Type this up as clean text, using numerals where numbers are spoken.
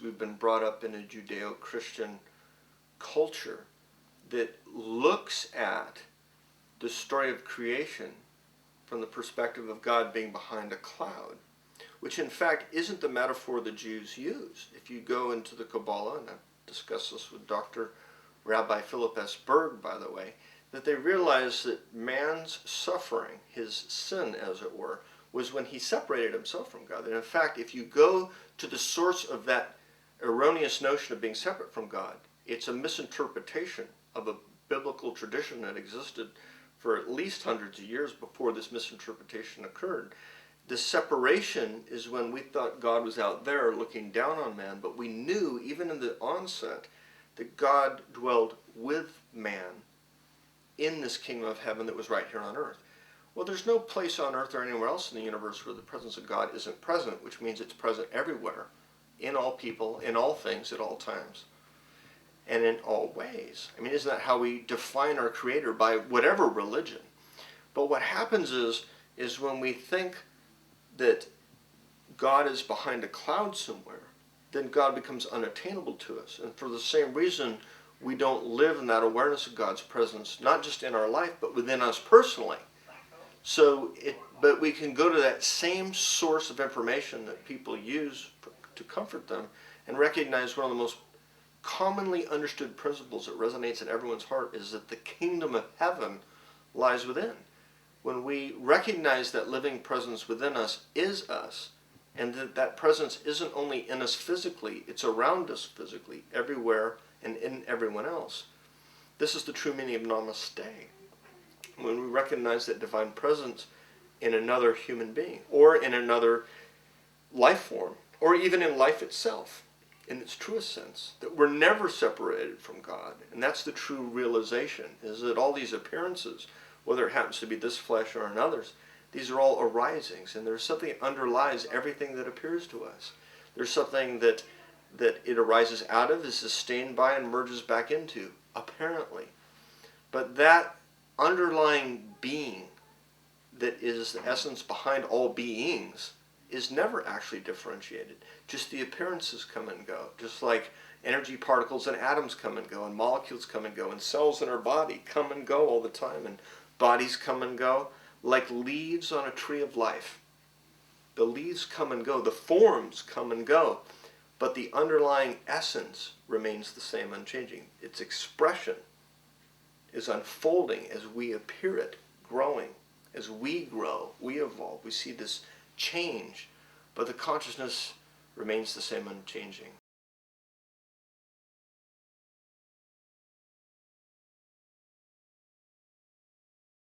we've been brought up in a Judeo-Christian culture that looks at the story of creation from the perspective of God being behind a cloud, which in fact isn't the metaphor the Jews used. If you go into the Kabbalah, and I've discussed this with Dr. Rabbi Philip S. Berg, by the way, that they realized that man's suffering, his sin as it were, was when he separated himself from God. And in fact, if you go to the source of that erroneous notion of being separate from God, it's a misinterpretation of a biblical tradition that existed for at least hundreds of years before this misinterpretation occurred. The separation is when we thought God was out there looking down on man, but we knew, even in the onset, that God dwelled with man in this kingdom of heaven that was right here on earth. Well, there's no place on earth or anywhere else in the universe where the presence of God isn't present, which means it's present everywhere, in all people, in all things, at all times, and in all ways. I mean, isn't that how we define our Creator, by whatever religion? But what happens is when we think that God is behind a cloud somewhere, then God becomes unattainable to us. And for the same reason, we don't live in that awareness of God's presence, not just in our life, but within us personally. But we can go to that same source of information that people use to comfort them and recognize one of the most commonly understood principles that resonates in everyone's heart is that the kingdom of heaven lies within. When we recognize that living presence within us is us, and that presence isn't only in us physically, it's around us physically, everywhere and in everyone else. This is the true meaning of Namaste. When we recognize that divine presence in another human being, or in another life form, or even in life itself, in its truest sense, that we're never separated from God. And that's the true realization, is that all these appearances, whether it happens to be this flesh or another's, these are all arisings, and there's something that underlies everything that appears to us. There's something that it arises out of, is sustained by, and merges back into, apparently. But that underlying being that is the essence behind all beings is never actually differentiated. Just the appearances come and go, just like energy particles and atoms come and go, and molecules come and go, and cells in our body come and go all the time, and bodies come and go, like leaves on a tree of life. The leaves come and go, the forms come and go, but the underlying essence remains the same, unchanging. Its expression is unfolding as we appear it, growing. As we grow, we evolve, we see this change, but the consciousness remains the same, unchanging.